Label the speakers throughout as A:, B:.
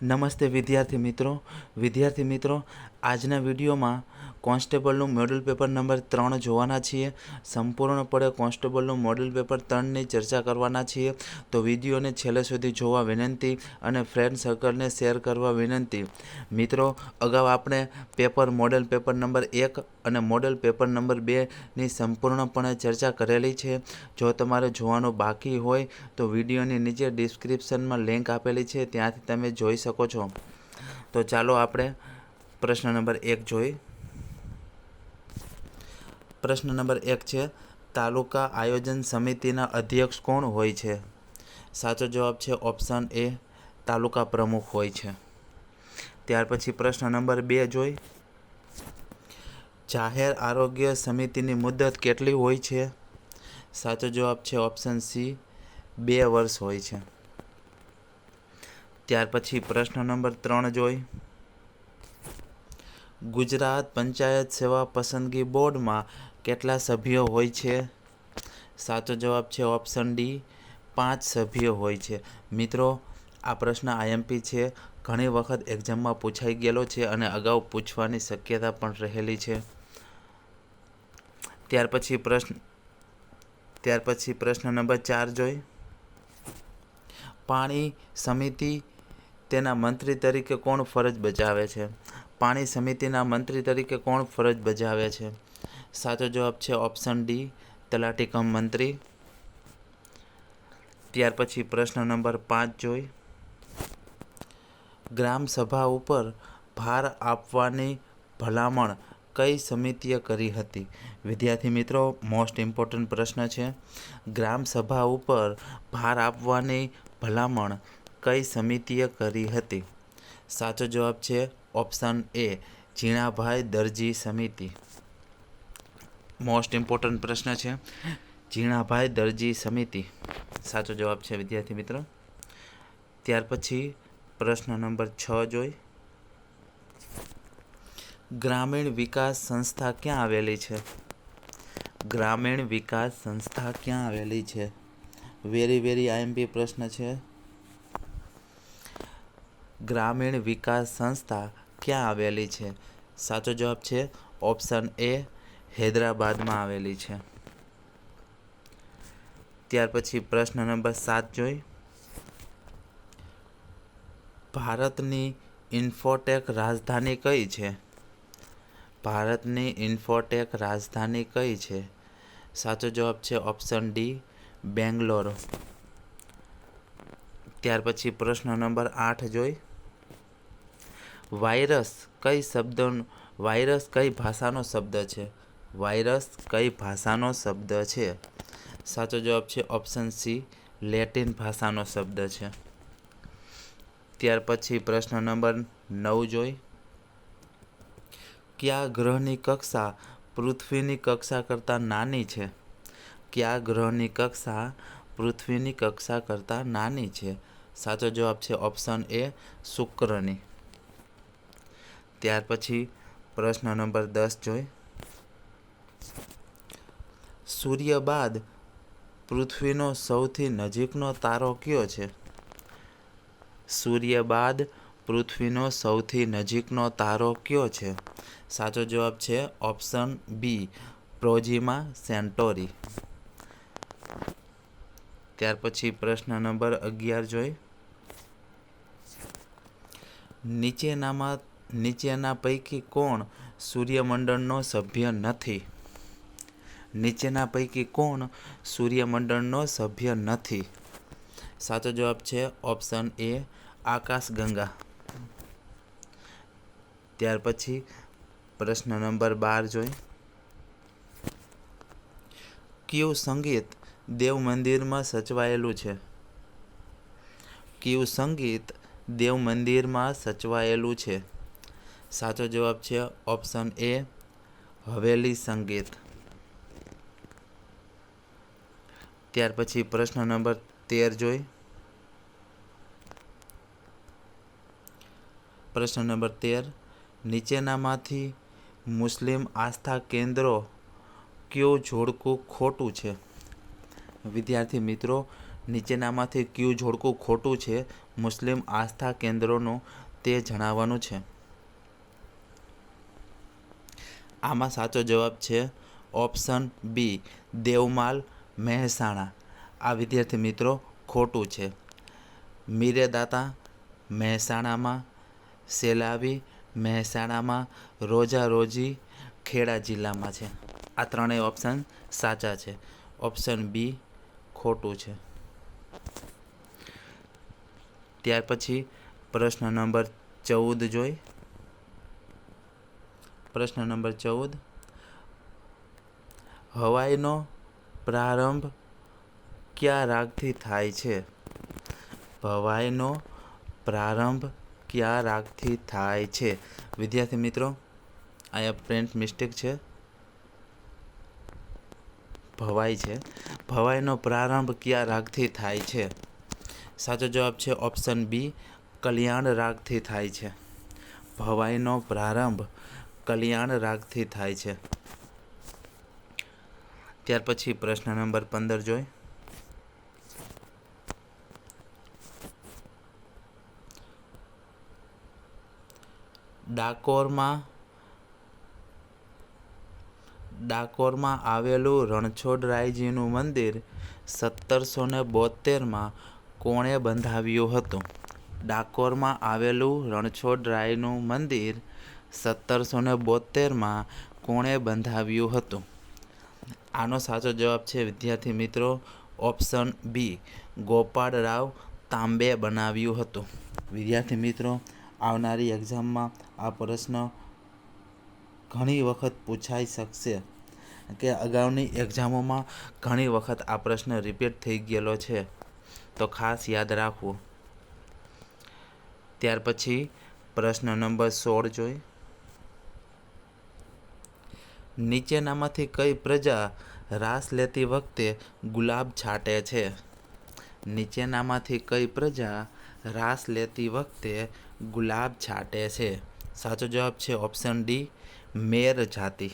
A: નમસ્તે વિદ્યાર્થી મિત્રો આજના વિડીયોમાં કોન્સ્ટેબલનું મોડેલ પેપર નંબર 3 જોવાના છીએ. સંપૂર્ણપણે કોન્સ્ટેબલનું મોડેલ પેપર 3ની ચર્ચા કરવાના છીએ. તો વિડીયોને છેલ્લે સુધી જોવા વિનંતી અને ફ્રેન્ડ સર્કલને શેર કરવા વિનંતી. મિત્રો, અગાઉ આપણે મોડેલ પેપર નંબર 1 અને મોડેલ પેપર નંબર 2ની સંપૂર્ણપણે ચર્ચા કરેલી છે. જો તમારે જોવાનું બાકી હોય તો વિડીયોની નીચે ડિસ્ક્રિપ્શનમાં લિંક આપેલી છે, ત્યાંથી તમે જોઈ શકો છો. તો ચાલો આપણે પ્રશ્ન નંબર 1 જોઈએ. પ્રશ્ન નંબર 1 છે, તાલુકા આયોજન સમિતિના અધ્યક્ષ કોણ હોય છે? સાચો જવાબ છે ઓપ્શન એ, તાલુકા પ્રમુખ હોય છે. ત્યાર પછી પ્રશ્ન નંબર 2 જોઈ. જાહેર આરોગ્ય સમિતિની મુદત કેટલી હોય છે? સાચો જવાબ છે ઓપ્શન સી, 2 વર્ષ હોય છે. ત્યાર પછી પ્રશ્ન નંબર 3 જોઈ. ગુજરાત પંચાયત સેવા પસંદગી બોર્ડમાં કેટલા સભ્યો હોય છે? સાચો જવાબ છે ઓપ્શન ડી, 5 સભ્યો હોય છે. મિત્રો, આ પ્રશ્ન આઈએમપી છે. ઘણી વખત એક્ઝામમાં પૂછાઈ ગયેલો છે અને અગાઉ પૂછવાની શક્યતા પણ રહેલી છે. ત્યાર પછી પ્રશ્ન નંબર 4 જોઈ. પાણી સમિતિ તેના મંત્રી તરીકે કોણ ફરજ બજાવે છે? પાણી સમિતિના મંત્રી તરીકે કોણ ફરજ બજાવે છે? સાચો જવાબ છે ઓપ્શન ડી, તલાટી કમ મંત્રી. ત્યાર પછી પ્રશ્ન નંબર 5 જોઈ. ગ્રામ સભા ઉપર ભાર આપવાની ભલામણ કઈ સમિતિએ કરી હતી? વિદ્યાર્થી મિત્રો, મોસ્ટ ઇમ્પોર્ટન્ટ પ્રશ્ન છે. ગ્રામ સભા ઉપર ભાર આપવાની ભલામણ કઈ સમિતિએ કરી હતી? સાચો જવાબ છે ઓપ્શન એ, ઝીણાભાઈ દરજી સમિતિ. મોસ્ટ ઇમ્પોર્ટન્ટ પ્રશ્ન છે. ઝીણાભાઈ દરજી સમિતિ સાચો જવાબ છે વિદ્યાર્થી મિત્રો. ત્યાર પછી પ્રશ્ન નંબર 6 જોઈ. ગ્રામીણ વિકાસ સંસ્થા ક્યાં આવેલી છે? ગ્રામીણ વિકાસ સંસ્થા ક્યાં આવેલી છે? વેરી આઈએમપી પ્રશ્ન છે. ગ્રામીણ વિકાસ સંસ્થા ક્યાં આવેલી છે? સાચો જવાબ છે ઓપ્શન એ, હૈદરાબાદમાં આવેલી છે. ત્યાર પછી પ્રશ્ન નંબર 7 જોઈ. ભારતની ઇન્ફોટેક રાજધાની કઈ છે? ભારતની ઇન્ફોટેક રાજધાની કઈ છે? સાચો જવાબ છે ઓપ્શન ડી, બેંગ્લોર. ત્યાર પછી પ્રશ્ન નંબર 8 જોઈ. વાયરસ કઈ ભાષાનો શબ્દ છે? વાયરસ કઈ ભાષાનો શબ્દ છે? સાચો જવાબ છે ઓપ્શન સી, લેટિન ભાષાનો શબ્દ છે. ત્યાર પછી પ્રશ્ન નંબર 9 જોઈ. કયા ગ્રહની કક્ષા પૃથ્વીની કક્ષા કરતાં નાની છે? કયા ગ્રહની કક્ષા પૃથ્વીની કક્ષા કરતાં નાની છે? સાચો જવાબ છે ઓપ્શન એ, શુક્રની. ત્યાર પછી પ્રશ્ન નંબર 10 જોઈ. સૂર્ય બાદ પૃથ્વીનો સૌથી નજીકનો તારો કયો છે? સૂર્ય બાદ પૃથ્વીનો સૌથી નજીકનો તારો કયો છે? સાચો જવાબ છે ઓપ્શન બી, પ્રોક્સિમા સેન્ટોરી. ત્યાર પછી પ્રશ્ન નંબર 11 જોઈ. નીચેના પૈકી કોણ સૂર્યમંડળનો સભ્ય નથી? નીચેના પૈકી કોણ સૂર્યમંડળનો સભ્ય નથી? સાચો જવાબ છે ઓપ્શન એ, આકાશગંગા. ત્યાર પછી પ્રશ્ન નંબર 12 જોઈ. કયું સંગીત દેવ મંદિરમાં સચવાયેલું છે? કયું સંગીત દેવ મંદિરમાં સચવાયેલું છે? સાચો જવાબ છે ઓપ્શન એ, હવેલી સંગીત. ત્યાર પછી પ્રશ્ન નંબર 13 જોઈ. પ્રશ્ન નંબર 13, નીચેનામાંથી મુસ્લિમ આસ્થા કેન્દ્રો કયું જોડકું ખોટું છે? વિદ્યાર્થી મિત્રો, નીચેનામાંથી કયું જોડકું ખોટું છે મુસ્લિમ આસ્થા કેન્દ્રોનું તે જણાવવાનું છે. આમાં સાચો જવાબ છે ઓપ્શન બી, દેવમાલ મહેસાણા. આ વિદ્યાર્થી મિત્રો ખોટું છે. મીરેદાતા મહેસાણામાં, સેલાવી મહેસાણામાં, રોજા રોજી ખેડા જિલ્લામાં છે. આ ત્રણેય ઓપ્શન સાચા છે. ઓપ્શન બી ખોટું છે. ત્યાર પછી પ્રશ્ન નંબર 14 જોઈ. પ્રશ્ન નંબર 14, હવાઈનો પ્રારંભ કયા રાગથી થાય છે? ભવાઈનો પ્રારંભ કયા રાગથી થાય છે? વિદ્યાર્થી મિત્રો, અહીંયા પ્રિન્ટ મિસ્ટેક છે, ભવાઈ છે. ભવાઈનો પ્રારંભ કયા રાગથી થાય છે? સાચો જવાબ છે ઓપ્શન બી, કલ્યાણ રાગથી થાય છે. ભવાઈનો પ્રારંભ કલ્યાણ રાગથી થાય છે. ત્યાર પછી પ્રશ્ન નંબર 15 જોઈ. ડાકોરમાં આવેલું રણછોડરાયજીનું મંદિર 1772માં કોણે બંધાવ્યું હતું? ડાકોરમાં આવેલું રણછોડરાયનું મંદિર 1772માં કોણે બંધાવ્યું હતું? આનો સાચો જવાબ છે વિદ્યાર્થી મિત્રો ઓપ્શન બી, ગોપાળરાવ તાંબે બનાવ્યું હતું. વિદ્યાર્થી મિત્રો, આવનારી એક્ઝામમાં આ પ્રશ્ન ઘણી વખત પૂછાઈ શકશે કે અગાઉની એક્ઝામોમાં ઘણી વખત આ પ્રશ્ન રિપીટ થઈ ગયેલો છે, તો ખાસ યાદ રાખવું. ત્યાર પછી પ્રશ્ન નંબર 16 જોઈ. નીચેનામાંથી કઈ પ્રજા રાસ લેતી વખતે ગુલાબ છાંટે છે? નીચેનામાંથી કઈ પ્રજા રાસ લેતી વખતે ગુલાબ છાંટે છે? સાચો જવાબ છે ઓપ્શન ડી, મેર જાતિ.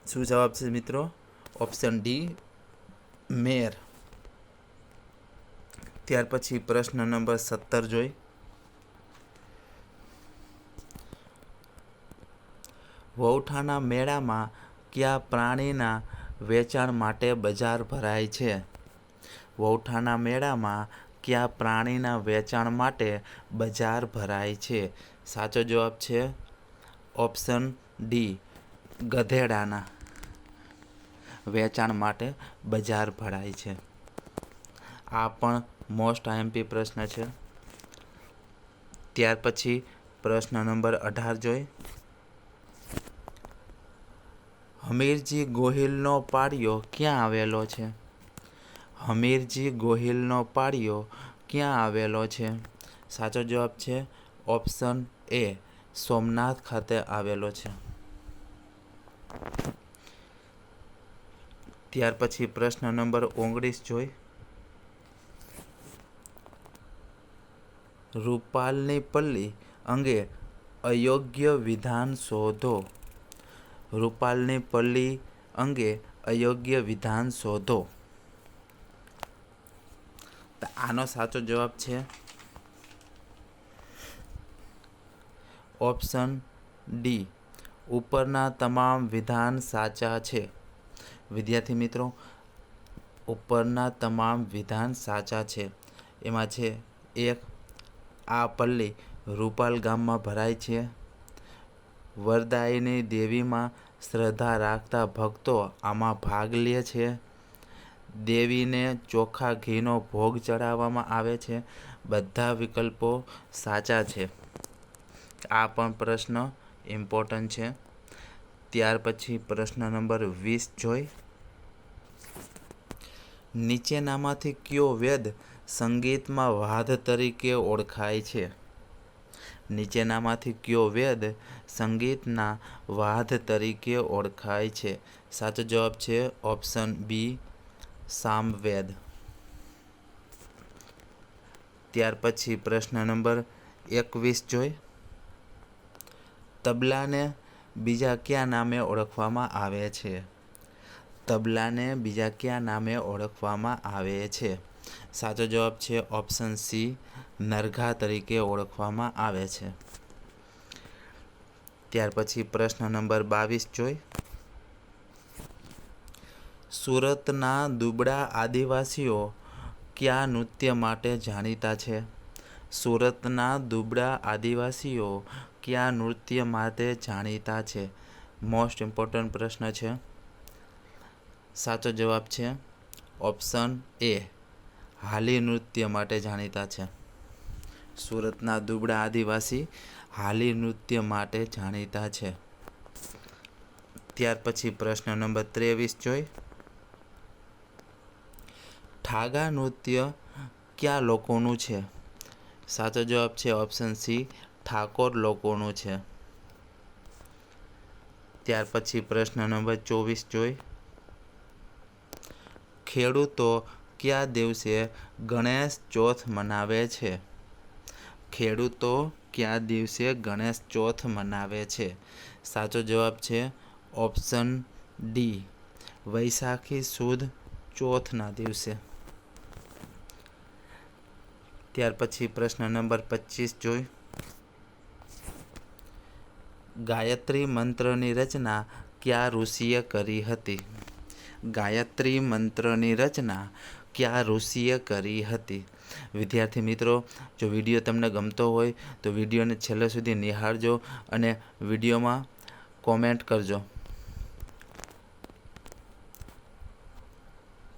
A: શું જવાબ છે મિત્રો? ઓપ્શન ડી, મેર. ત્યાર પછી પ્રશ્ન નંબર 17 જોઈ. વૌઠાના મેળામાં કયા પ્રાણીના વેચાણ માટે બજાર ભરાય છે? વૌઠાના મેળામાં કયા પ્રાણીના વેચાણ માટે બજાર ભરાય છે? સાચો જવાબ છે ઓપ્શન ડી, ગધેડાના વેચાણ માટે બજાર ભરાય છે. આ પણ મોસ્ટ આઈએમપી પ્રશ્ન છે. ત્યાર પછી પ્રશ્ન નંબર 18 જોઈ. હમીરજી ગોહિલનો પાળિયો ક્યાં આવેલો છે? હમીરજી ગોહિલનો પાળિયો ક્યાં આવેલો છે? સાચો જવાબ છે ઓપ્શન એ, સોમનાથ ખાતે આવેલો છે. ત્યાર પછી પ્રશ્ન નંબર 19 જોઈ. રૂપાલની પલ્લી અંગે અયોગ્ય વિધાન શોધો. રૂપાલની પલ્લી અંગે અયોગ્ય વિધાન શોધો. આનો સાચો જવાબ છે ઓપ્શન ડી, ઉપરના તમામ વિધાન સાચા છે. વિદ્યાર્થી મિત્રો, ઉપરના તમામ વિધાન સાચા છે. એમાં છે 1, આ પલ્લી રૂપાલ ગામમાં ભરાય છે. વરદાયિની દેવીમાં શ્રદ્ધા રાખતા ભક્તો આમાં ભાગ લે છે. દેવીને ચોખ્ખા ઘીનો ભોગ ચડાવવામાં આવે છે. બધા વિકલ્પો સાચા છે. આ પણ પ્રશ્ન ઇમ્પોર્ટન્ટ છે. ત્યાર પછી પ્રશ્ન નંબર 20 જોઈ. નીચેનામાંથી કયો વેદ સંગીતમાં વાદ્ય તરીકે ઓળખાય છે? નીચેનામાંથી કયો વેદ સંગીતના વાદ્ય તરીકે ઓળખાય છે? સાચો જવાબ છે ઓપ્શન બી, સામવેદ. ત્યાર પછી પ્રશ્ન નંબર 21 જોઈ. તબલાને બીજા કયા નામે ઓળખવામાં આવે છે? તબલાને બીજા કયા નામે ઓળખવામાં આવે છે? સાચો જવાબ છે ઓપ્શન સી, નરઘા તરીકે ઓળખવામાં આવે છે. ત્યાર પછી પ્રશ્ન નંબર 22 જોઈ. સુરતના દુબળા આદિવાસીઓ કયા નૃત્ય માટે જાણીતા છે? સુરતના દુબળા આદિવાસીઓ કયા નૃત્ય માટે જાણીતા છે? મોસ્ટ ઇમ્પોર્ટન્ટ પ્રશ્ન છે. સાચો જવાબ છે ઓપ્શન એ, હાલી નૃત્ય માટે જાણીતા છે. સુરતના દુબળા આદિવાસી હાલી નૃત્ય માટે જાણીતા છે. ત્યાર પછી પ્રશ્ન નંબર 23 જોઈ. ઠાગા નૃત્ય કયા લોકોનું છે? સાચો જવાબ છે ઓપ્શન સી, ઠાકોર લોકોનું છે. ત્યાર પછી પ્રશ્ન નંબર 24 જોઈ. ખેડૂતો કયા દિવસે ગણેશ ચોથ મનાવે છે? ખેડૂતો કયા દિવસે ગણેશ ચોથ મનાવે છે? સાચો જવાબ છે ઓપ્શન ડી, વૈશાખી સુદ ચોથના દિવસે. ત્યાર પછી પ્રશ્ન નંબર 25 જોઈ. ગાયત્રી મંત્રની રચના કયા ઋષિએ કરી હતી? ગાયત્રી મંત્રની રચના કયા ઋષિએ કરી હતી? વિદ્યાર્થી મિત્રો, જો વિડીયો તમને ગમતો હોય તો વિડીયોને છેલ્લે સુધી નિહાળજો અને વિડીયોમાં કોમેન્ટ કરજો.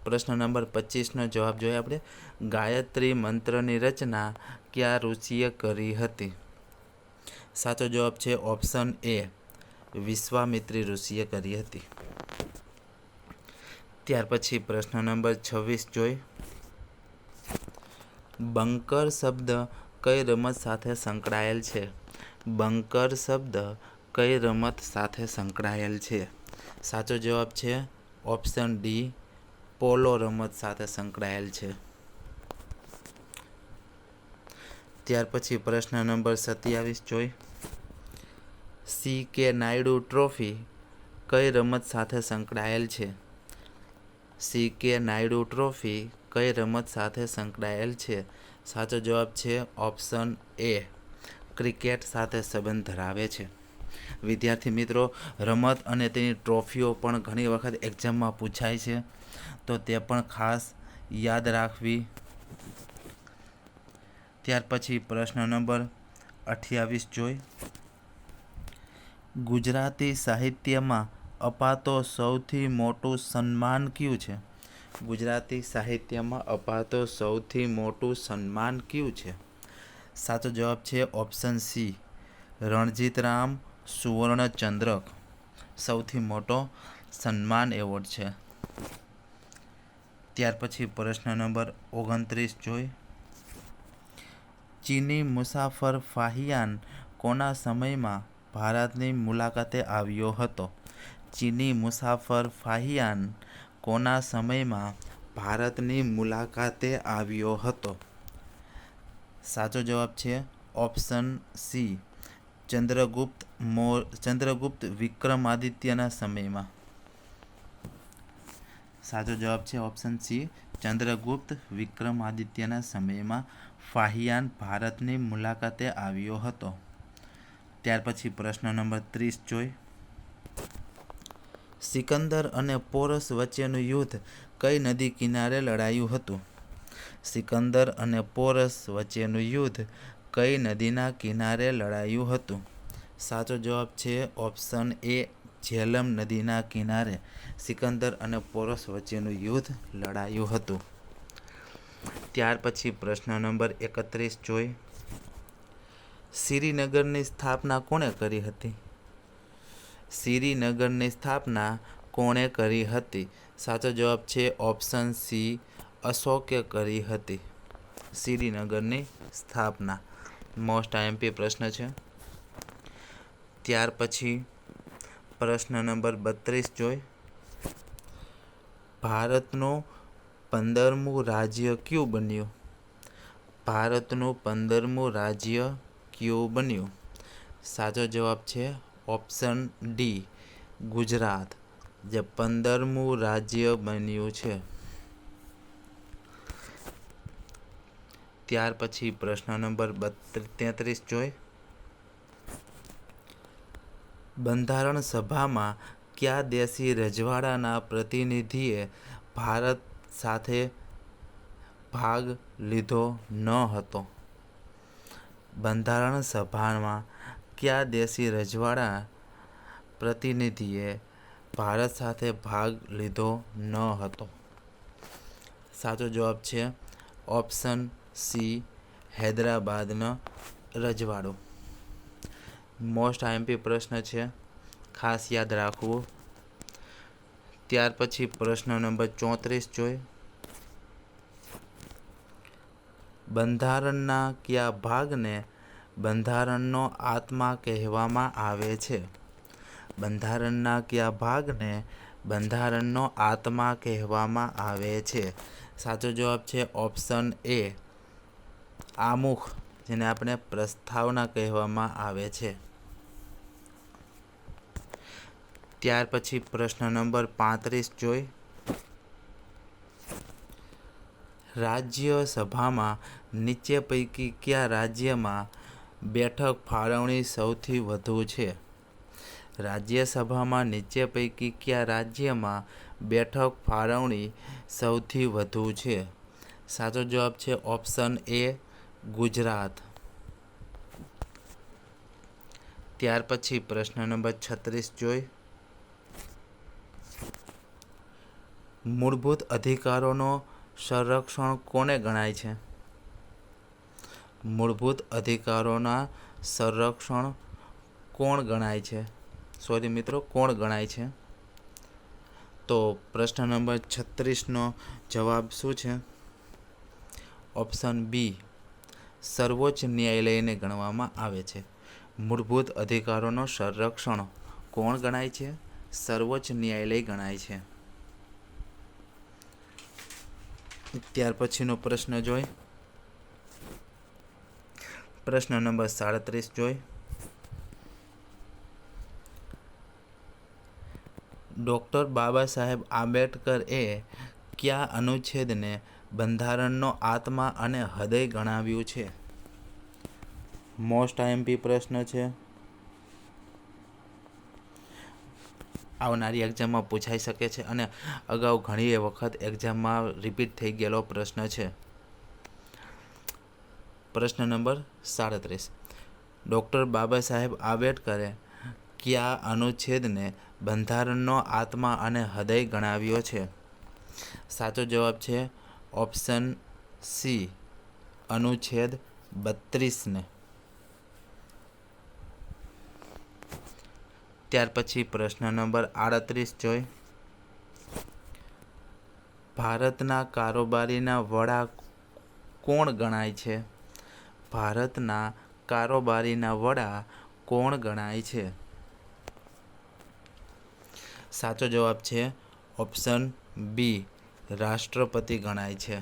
A: પ્રશ્ન નંબર 25નો જવાબ જોઈએ આપણે. ગાયત્રી મંત્રની રચના કયા ઋષિએ કરી હતી? સાચો જવાબ છે ઓપ્શન એ, વિશ્વામિત્રી ઋષિએ કરી હતી. ત્યાર પછી પ્રશ્ન નંબર 26 જોઈ. બંકર શબ્દ કઈ રમત સાથે સંકળાયેલ છે? બંકર શબ્દ કઈ રમત સાથે સંકળાયેલ છે? સાચો જવાબ છે ઓપ્શન ડી, પોલો રમત સાથે સંકળાયેલ છે. ત્યાર પછી પ્રશ્ન નંબર 27 જોઈ. સી.કે. નાયડુ ટ્રોફી કઈ રમત સાથે સંકળાયેલ છે? સી.કે. નાયડુ ટ્રોફી કઈ રમત સાથે સંકળાયેલ છે? સાચો જવાબ છે ઓપ્શન એ, ક્રિકેટ સાથે સંબંધ ધરાવે છે. વિદ્યાર્થી મિત્રો, રમત અને તેની ટ્રોફીઓ પણ ઘણી વખત એક્ઝામમાં પૂછાય છે, તો તે પણ ખાસ યાદ રાખવી. ત્યાર પછી પ્રશ્ન નંબર 28 જોઈ. ગુજરાતી સાહિત્યમાં અપાતો સૌથી મોટું સન્માન કયું છે? ગુજરાતી સાહિત્યમાં અપાતો સૌથી મોટું સન્માન કયું છે? સાચો જવાબ છે ઓપ્શન સી, રણજીતરામ સુવર્ણચંદ્રક સૌથી મોટો સન્માન એવોર્ડ છે. ત્યાર પછી પ્રશ્ન નંબર 29 જોઈ. ચીની મુસાફર ફાહિયાન કોના સમયમાં ભારતની મુલાકાતે આવ્યો હતો? ચીની મુસાફર ફાહિયાન કોના સમયમાં ભારતની મુલાકાતે આવ્યો હતો? સાચો જવાબ છે ઓપ્શન સી, ચંદ્રગુપ્ત વિક્રમાદિત્યના સમયમાં. સાચો જવાબ છે ઓપ્શન સી, ચંદ્રગુપ્ત વિક્રમાદિત્યના સમયમાં ફાહિયાન ભારતની મુલાકાતે આવ્યો હતો. ત્યાર પછી પ્રશ્ન નંબર 30 જોઈ. સિકંદર અને પોરસ વચ્ચેનું યુદ્ધ કઈ નદી કિનારે લડાયું હતું? સિકંદર અને પોરસ વચ્ચેનું યુદ્ધ કઈ નદીના કિનારે લડાયું હતું? સાચો જવાબ છે ઓપ્શન એ, ઝેલમ નદીના કિનારે સિકંદર અને પોરસ વચ્ચેનું યુદ્ધ લડાયું હતું. ત્યાર પછી પ્રશ્ન નંબર 31 જોઈ. શ્રીનગરની સ્થાપના કોણે કરી હતી? શ્રીનગરની સ્થાપના કોણે કરી હતી? સાચો જવાબ છે ઓપ્શન સી, અશોકે કરી હતી શ્રીનગરની સ્થાપના. મોસ્ટ આઈએમપી પ્રશ્ન છે. ત્યાર પછી પ્રશ્ન નંબર 32 જોઈ. ભારતનું 15મું રાજ્ય કયું બન્યું? ભારતનું 15મું રાજ્ય કયું બન્યું? સાચો જવાબ છે ઓપ્શન ડી ગુજરાત, જે 15મું રાજ્ય બન્યું છે. ત્યાર પછી પ્રશ્ન નંબર 33 જોઈ. બંધારણ સભામાં કયા દેશી રજવાડાના પ્રતિનિધિએ ભારત સાથે ભાગ લીધો ન હતો? બંધારણ સભામાં કયા દેશી રજવાડા પ્રતિનિધિએ ભારત સાથે ભાગ લીધો ન હતો? સાચો જવાબ છે ઓપ્શન સી હૈદરાબાદનો રજવાડો. મોસ્ટ આઈએમપી પ્રશ્ન છે, ખાસ યાદ રાખવું. ત્યાર પછી પ્રશ્ન નંબર 34 જોઈ. બંધારણના કયા ભાગને બંધારણનો આત્મા કહેવામાં આવે છે? બંધારણના કયા ભાગને બંધારણનો આત્મા કહેવામાં આવે છે? સાચો જવાબ છે ઓપ્શન એ આમુખ, જેને આપણે પ્રસ્તાવના કહેવામાં આવે છે. ત્યાર પછી પ્રશ્ન નંબર 35 જોઈ. રાજ્યસભામાં નીચે પૈકી કયા રાજ્યમાં બેઠક ફાળવણી સૌથી વધુ છે? રાજ્યસભામાં નીચે પૈકી કયા રાજ્યમાં બેઠક ફાળવણી સૌથી વધુ છે? સાચો જવાબ છે ઓપ્શન એ ગુજરાત. ત્યાર પછી પ્રશ્ન નંબર 36 જોઈ. મૂળભૂત અધિકારોનો સંરક્ષણ કોને ગણાય છે? મૂળભૂત અધિકારોના સંરક્ષણ કોણ ગણાય છે? સોરી મિત્રો, કોણ ગણાય છે? તો પ્રશ્ન નંબર 36નો જવાબ શું છે? ઓપ્શન બી સર્વોચ્ચ ન્યાયાલયને ગણવામાં આવે છે. મૂળભૂત અધિકારોનો સંરક્ષણ કોણ ગણાય છે? સર્વોચ્ચ ન્યાયાલય ગણાય છે. ત્યાર પછીનો પ્રશ્ન જોઈ. પ્રશ્ન નંબર 37 જોઈ. ડૉક્ટર બાબા સાહેબ આંબેડકરે કયા અનુચ્છેદને બંધારણનો આત્મા અને હૃદય ગણાવ્યું છે? મોસ્ટ આઈએમપી પ્રશ્ન છે. આવનારી એક્ઝામમાં પૂછાઈ શકે છે અને અગાઉ ઘણી વખત એક્ઝામમાં રિપીટ થઈ ગયેલો પ્રશ્ન છે. પ્રશ્ન નંબર 37. ડૉક્ટર બાબા સાહેબ આંબેડકરે કયા અનુચ્છેદને બંધારણનો આત્મા અને હૃદય ગણાવ્યો છે? સાચો જવાબ છે ઓપ્શન સી અનુચ્છેદ 32 ને. ત્યાર પછી પ્રશ્ન નંબર 38 જોઈ. ભારતના કારોબારીના વડા કોણ ગણાય છે? ભારતના કારોબારીના વડા કોણ ગણાય છે? સાચો જવાબ છે ઓપ્શન બી રાષ્ટ્રપતિ ગણાય છે.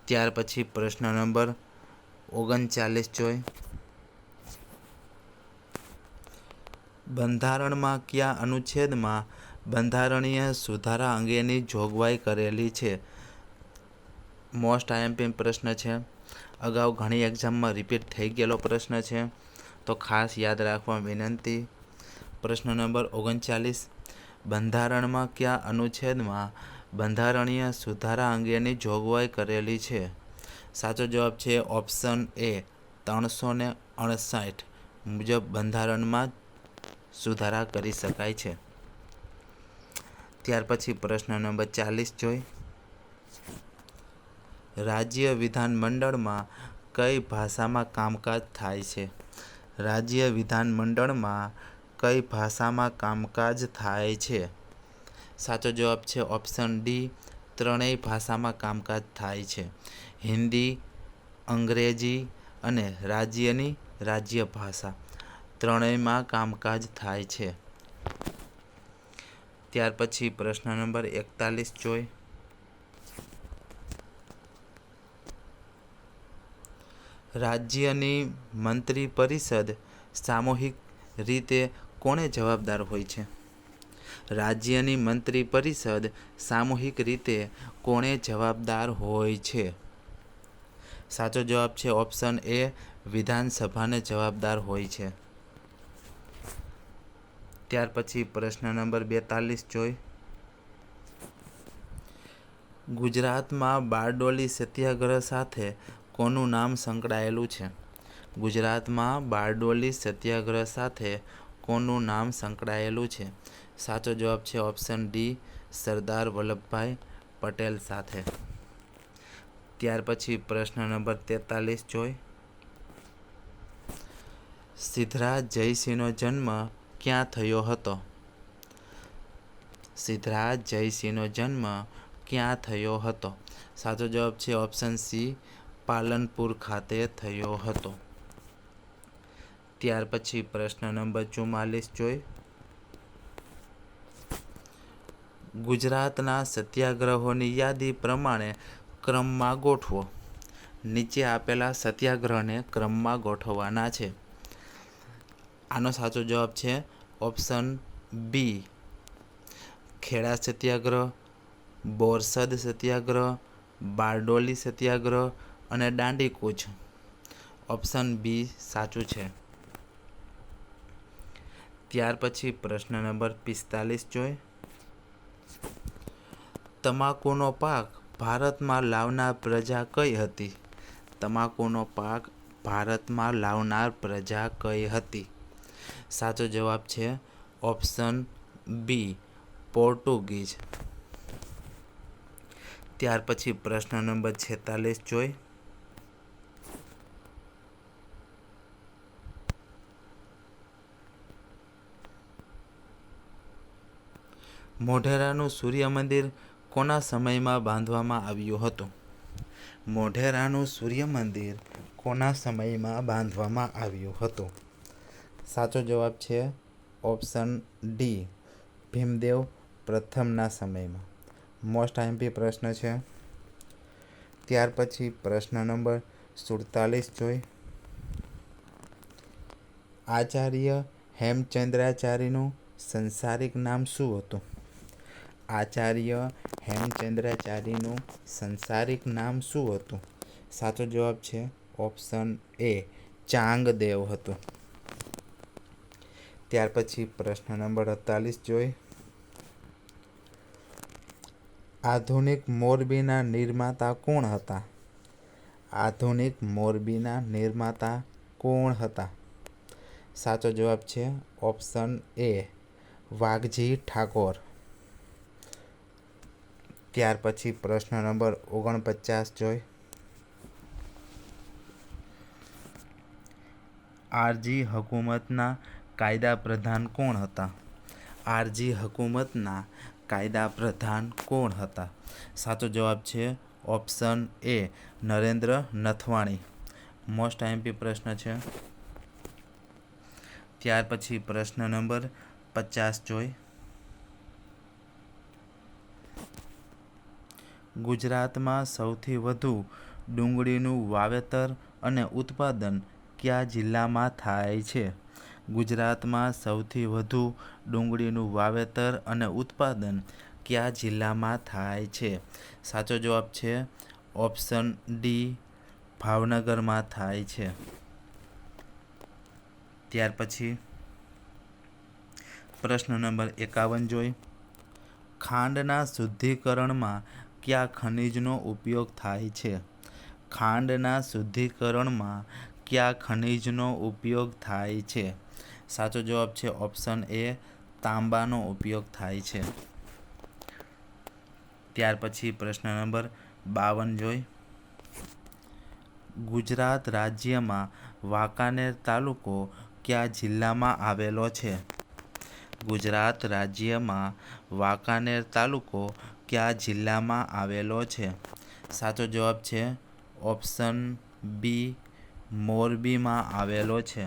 A: ત્યાર પછી પ્રશ્ન નંબર 39 જોઈ. બંધારણમાં કયા અનુચ્છેદમાં બંધારણીય સુધારા અંગેની જોગવાઈ કરેલી છે? મોસ્ટ આઈએમપી પ્રશ્ન છે. અગાઉ ઘણી એક્ઝામમાં રિપીટ થઈ ગયેલો પ્રશ્ન છે, તો ખાસ યાદ રાખવા વિનંતી. પ્રશ્ન નંબર 39. બંધારણમાં કયા અનુચ્છેદમાં બંધારણીય સુધારા અંગેની જોગવાઈ કરેલી છે? સાચો જવાબ છે ઓપ્શન એ 359 મુજબ બંધારણમાં સુધારા કરી શકાય છે. ત્યાર પછી પ્રશ્ન નંબર 40 જોઈ. રાજ્ય વિધાનમંડળમાં કઈ ભાષામાં કામકાજ થાય છે? રાજ્ય વિધાનમંડળમાં કઈ ભાષામાં કામકાજ થાય છે? સાચો જવાબ છે ઓપ્શન ડી ત્રણેય ભાષામાં કામકાજ થાય છે. હિન્દી, અંગ્રેજી અને રાજ્યની રાજ્ય ભાષા ત્રણેયમાં કામકાજ થાય છે. ત્યાર પછી પ્રશ્ન નંબર 41 જોઈ. રાજ્યની મંત્રી પરિષદ સામૂહિક રીતે કોણે જવાબદાર હોય છે? રાજ્યની મંત્રી પરિષદ સામૂહિક રીતે કોણે જવાબદાર હોય છે? સાચો જવાબ છે ઓપ્શન એ, વિધાનસભાને જવાબદાર હોય છે. ત્યાર પછી પ્રશ્ન નંબર 42 જોઈ. ગુજરાતમાં બારડોલી સત્યાગ્રહ સાથે કોનું નામ સંકળાયેલું છે? ગુજરાતમાં બારડોલી સત્યાગ્રહ સાથે કોનું નામ સંકળાયેલું છે? સાચો જવાબ છે ઓપ્શન ડી, સરદાર વલ્લભભાઈ પટેલ સાથે. ત્યાર પછી પ્રશ્ન નંબર 43 જોઈ. સિદ્ધરાજ જયસિંહનો જન્મ ક્યાં થયો હતો? સિદ્ધરાજ જયસિંહનો જન્મ ક્યાં થયો હતો? સાચો જવાબ છે ઓપ્શન સી, પાલનપુર ખાતે થયો હતો. ત્યાર પછી પ્રશ્ન નંબર 44 જોઈ. ગુજરાતના સત્યાગ્રહોની યાદી પ્રમાણે ક્રમમાં ગોઠવો. નીચે આપેલા સત્યાગ્રહને ક્રમમાં ગોઠવવાના છે. આનો સાચો જવાબ છે ઓપ્શન બી, ખેડા સત્યાગ્રહ, બોરસદ સત્યાગ્રહ, બારડોલી સત્યાગ્રહ અને દાંડીકૂચ. ઓપ્શન બી સાચું છે. ત્યાર પછી પ્રશ્ન નંબર 45 જોઈ. તમાકુનો પાક ભારતમાં લાવનાર પ્રજા કઈ હતી? તમાકુનો પાક ભારતમાં લાવનાર પ્રજા કઈ હતી? સાચો જવાબ છે ઓપ્શન બી, પોર્ટુગીઝ. ત્યાર પછી પ્રશ્ન નંબર 46 જોઈ. મોઢેરાનું સૂર્ય મંદિર કોના સમયમાં બાંધવામાં આવ્યું હતું? મોઢેરાનું સૂર્ય મંદિર કોના સમયમાં બાંધવામાં આવ્યું હતું? સાચો જવાબ છે ઓપ્શન ડી, ભીમદેવ પ્રથમના સમયમાં. મોસ્ટ આઈએમપી પ્રશ્ન છે. ત્યાર પછી પ્રશ્ન નંબર 47 જોઈ. આચાર્ય હેમચંદ્રાચાર્યનું સંસારિક નામ શું હતું? આચાર્ય હેમચંદ્રાચાર્યનું સંસારિક નામ શું હતું? સાચો જવાબ છે ઓપ્શન એ, ચાંગદેવ હતું. ત્યાર પછી પ્રશ્ન નંબર 48 જોઈ. આધુનિક મોરબીના નિર્માતા કોણ હતા? આધુનિક મોરબીના નિર્માતા કોણ હતા? સાચો જવાબ છે ઓપ્શન એ, વાઘજી ઠાકોર. ત્યાર પછી પ્રશ્ન નંબર 49 જોઈ. આરજી હકુમતના કાયદા પ્રધાન કોણ હતા? આરજી હકુમતના કાયદા પ્રધાન કોણ હતા? સાચો જવાબ છે option A, Narendra Nathwani. Most IMP પ્રશ્ન છે. ત્યાર પછી પ્રશ્ન નંબર 50 જોઈ. ગુજરાતમાં સૌથી વધુ ડુંગળીનું વાવેતર અને ઉત્પાદન કયા જિલ્લામાં થાય છે? ગુજરાતમાં સૌથી વધુ ડુંગળીનું વાવેતર અને ઉત્પાદન કયા જિલ્લામાં થાય છે? સાચો જવાબ છે ઓપ્શન ડી, ભાવનગરમાં થાય છે. ત્યાર પછી પ્રશ્ન નંબર 51 જોઈ. ખાંડના શુદ્ધિકરણમાં કયા ખનિજનો ઉપયોગ થાય છે? ખાંડના શુદ્ધિકરણમાં કયા ખનિજનો ઉપયોગ થાય છે? સાચો જવાબ છે ઓપ્શન એ, તાંબાનો ઉપયોગ થાય છે. ત્યાર પછી પ્રશ્ન નંબર 52 જોઈ. ગુજરાત રાજ્યમાં વાંકાનેર તાલુકો કયા જિલ્લામાં આવેલો છે? ગુજરાત રાજ્યમાં વાંકાનેર તાલુકો કયા જિલ્લામાં આવેલો છે? સાચો જવાબ છે ઓપ્શન બી, મોરબીમાં આવેલો છે.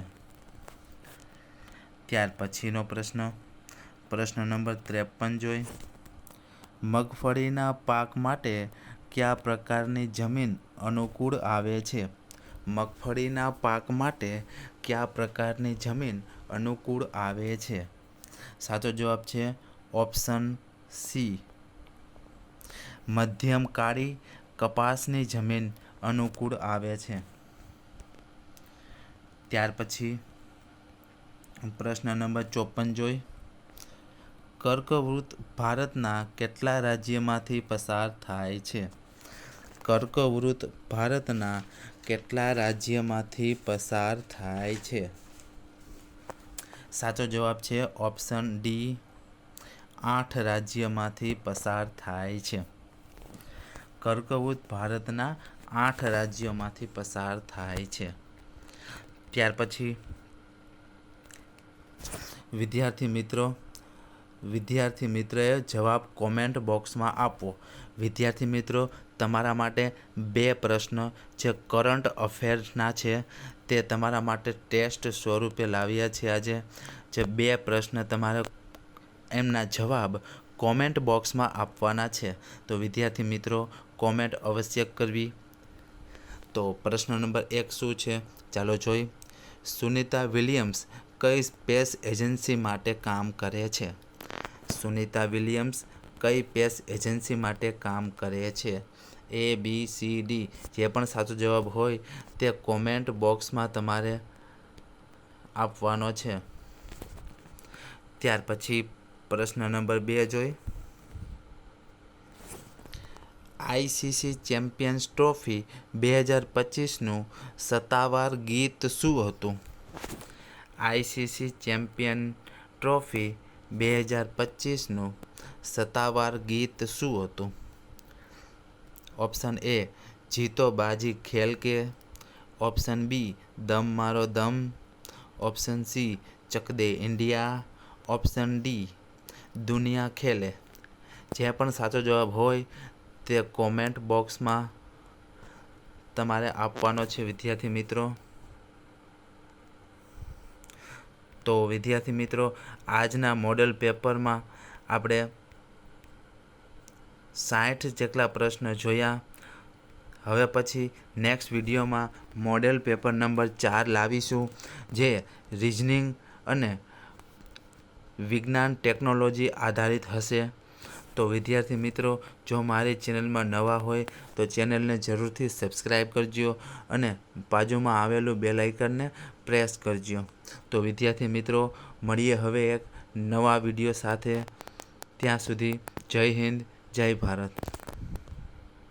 A: ત્યાર પછીનો પ્રશ્ન નંબર 53 જોઈ. મગફળીના પાક માટે કયા પ્રકારની જમીન અનુકૂળ આવે છે? મગફળીના પાક માટે કયા પ્રકારની જમીન અનુકૂળ આવે છે? સાચો જવાબ છે ઓપ્શન સી, મધ્યમ કાળી કપાસની જમીન અનુકૂળ આવે છે. ત્યાર પછી પ્રશ્ન નંબર 54 જોઈ. કર્કવૃત ભારતના કેટલા રાજ્યમાંથી પસાર થાય છે? કર્કવૃત ભારતના કેટલા રાજ્યમાંથી પસાર થાય છે? સાચો જવાબ છે ઓપ્શન ડી, 8 રાજ્યમાંથી પસાર થાય છે. કર્કવૃત ભારતના 8 રાજ્યોમાંથી પસાર થાય છે. ત્યાર પછી વિદ્યાર્થી મિત્રએ જવાબ કોમેન્ટ બોક્સમાં આપો. વિદ્યાર્થી મિત્રો, તમારા માટે 2 પ્રશ્ન જે કરંટ અફેર્સના છે તે તમારા માટે ટેસ્ટ સ્વરૂપે લાવ્યા છે આજે. જે 2 પ્રશ્ન તમારે એમના જવાબ કોમેન્ટ બોક્સમાં આપવાના છે. તો વિદ્યાર્થી મિત્રો, કોમેન્ટ અવશ્ય કરવી. તો પ્રશ્ન નંબર 1 શું છે ચાલો જોઈ. સુનિતા વિલિયમ્સ કઈ સ્પેસ એજન્સી માટે કામ કરે છે? સુનિતા વિલિયમ્સ કઈ સ્પેસ એજન્સી માટે કામ કરે છે? A, B, C, D. જે પણ સાચો જવાબ હોય તે કોમેન્ટ બોક્સમાં તમારે આપવાનો છે. ત્યાર પછી પ્રશ્ન નંબર 2 જોઈ. ICC ચેમ્પિયન્સ ટ્રોફી 2025નું સત્તાવાર ગીત શું હતું? ICC ચેમ્પિયન ટ્રોફી 2025નું સત્તાવાર ગીત શું હતું? ઓપ્શન A, જીતો બાજી ખેલ કે. ઓપ્શન B, દમ મારો દમ. ઓપ્શન C, ચક દે ઇન્ડિયા. ઓપ્શન D, દુનિયા ખેલે. જે પણ સાચો જવાબ હોય તે કોમેન્ટ બોક્સમાં તમારે આપવાનો છે વિદ્યાર્થી મિત્રો. તો વિદ્યાર્થી મિત્રો, આજના મોડેલ પેપરમાં આપણે 60 જેટલા પ્રશ્ન જોયા. હવે પછી નેક્સ્ટ વિડીયોમાં મોડેલ પેપર નંબર 4 લાવીશું, જે રિઝનિંગ અને વિજ્ઞાન ટેકનોલોજી આધારિત હશે. તો વિદ્યાર્થી મિત્રો, જો મારી ચેનલમાં નવા હોય તો ચેનલને જરૂરથી સબસ્ક્રાઈબ કરજો અને બાજુમાં આવેલું બેલ આઇકનને પ્રેસ કરજો. તો વિદ્યાર્થી મિત્રો, મળીએ હવે એક નવા વિડીયો સાથે. ત્યાં સુધી જય હિન્દ, જય ભારત.